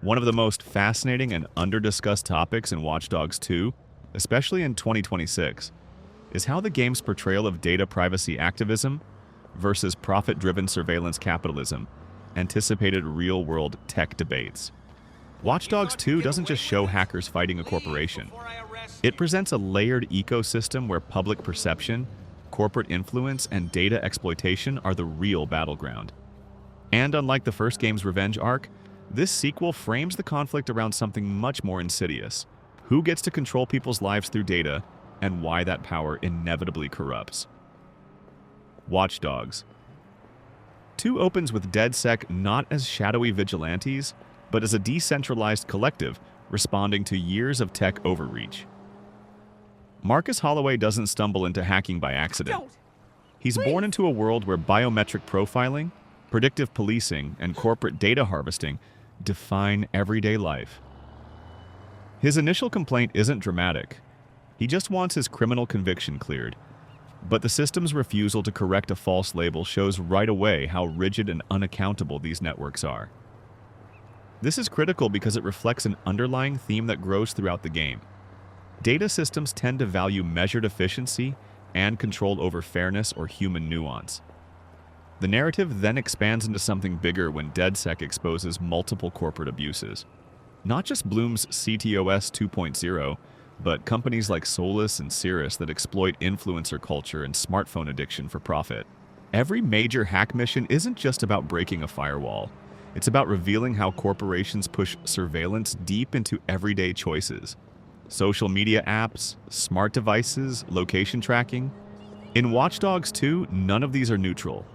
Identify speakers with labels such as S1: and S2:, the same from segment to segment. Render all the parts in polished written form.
S1: One of the most fascinating and under-discussed topics in Watch Dogs 2, especially in 2026, is how the game's portrayal of data privacy activism versus profit-driven surveillance capitalism anticipated real-world tech debates. Watch Dogs 2 doesn't just show hackers fighting a corporation. It presents a layered ecosystem where public perception, corporate influence, and data exploitation are the real battleground. And unlike the first game's revenge arc, this sequel frames the conflict around something much more insidious: who gets to control people's lives through data, and why that power inevitably corrupts. Watch Dogs 2 opens with DedSec not as shadowy vigilantes, but as a decentralized collective responding to years of tech overreach. Marcus Holloway doesn't stumble into hacking by accident. He's born into a world where biometric profiling, predictive policing, and corporate data harvesting define everyday life. His initial complaint isn't dramatic. He just wants his criminal conviction cleared. But the system's refusal to correct a false label shows right away how rigid and unaccountable these networks are. This is critical because it reflects an underlying theme that grows throughout the game. Data systems tend to value measured efficiency and control over fairness or human nuance. The narrative then expands into something bigger when DedSec exposes multiple corporate abuses. Not just Bloom's CTOS 2.0, but companies like Solus and Cirrus that exploit influencer culture and smartphone addiction for profit. Every major hack mission isn't just about breaking a firewall. It's about revealing how corporations push surveillance deep into everyday choices. Social media apps, smart devices, location tracking. In Watch Dogs 2, none of these are neutral.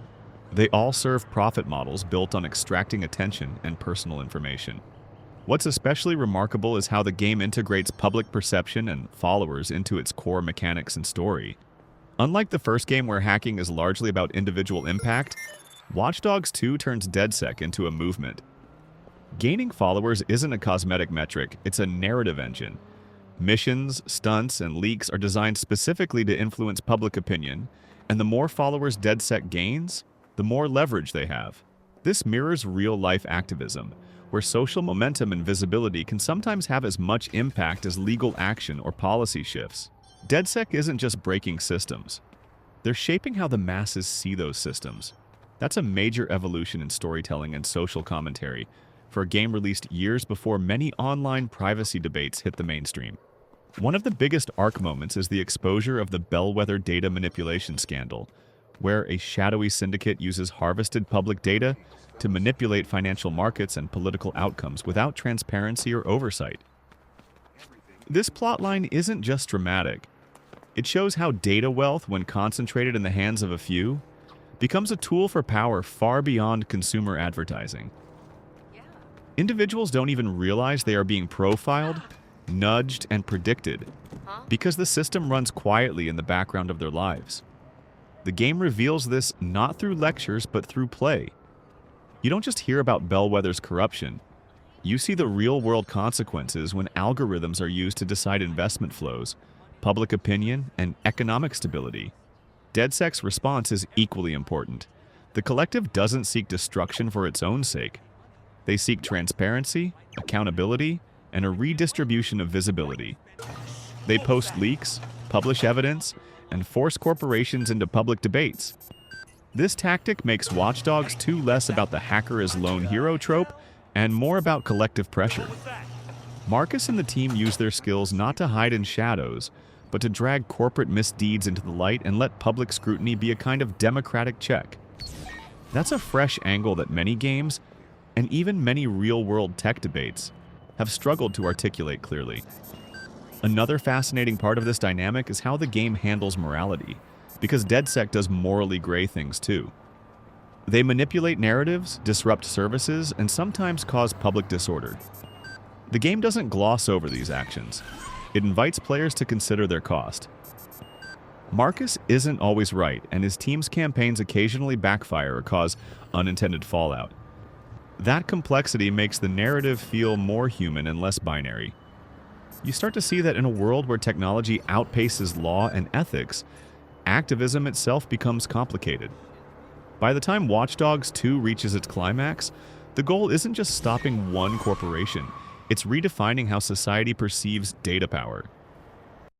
S1: They all serve profit models built on extracting attention and personal information. What's especially remarkable is how the game integrates public perception and followers into its core mechanics and story. Unlike the first game where hacking is largely about individual impact, Watch Dogs 2 turns DedSec into a movement. Gaining followers isn't a cosmetic metric, it's a narrative engine. Missions, stunts, and leaks are designed specifically to influence public opinion, and the more followers DedSec gains, the more leverage they have. This mirrors real-life activism, where social momentum and visibility can sometimes have as much impact as legal action or policy shifts. DedSec isn't just breaking systems. They're shaping how the masses see those systems. That's a major evolution in storytelling and social commentary for a game released years before many online privacy debates hit the mainstream. One of the biggest arc moments is the exposure of the bellwether data manipulation scandal, where a shadowy syndicate uses harvested public data to manipulate financial markets and political outcomes without transparency or oversight. This plotline isn't just dramatic. It shows how data wealth, when concentrated in the hands of a few, becomes a tool for power far beyond consumer advertising. Individuals don't even realize they are being profiled, nudged, and predicted because the system runs quietly in the background of their lives. The game reveals this not through lectures, but through play. You don't just hear about bellwether's corruption. You see the real-world consequences when algorithms are used to decide investment flows, public opinion, and economic stability. DedSec's response is equally important. The collective doesn't seek destruction for its own sake. They seek transparency, accountability, and a redistribution of visibility. They post leaks, publish evidence, and force corporations into public debates. This tactic makes Watch Dogs 2 less about the hacker as lone hero trope and more about collective pressure. Marcus and the team use their skills not to hide in shadows, but to drag corporate misdeeds into the light and let public scrutiny be a kind of democratic check. That's a fresh angle that many games, and even many real-world tech debates, have struggled to articulate clearly. Another fascinating part of this dynamic is how the game handles morality, because DedSec does morally gray things too. They manipulate narratives, disrupt services, and sometimes cause public disorder. The game doesn't gloss over these actions. It invites players to consider their cost. Marcus isn't always right, and his team's campaigns occasionally backfire or cause unintended fallout. That complexity makes the narrative feel more human and less binary. You start to see that in a world where technology outpaces law and ethics, activism itself becomes complicated. By the time Watch Dogs 2 reaches its climax, The goal isn't just stopping one corporation, it's redefining how society perceives data power.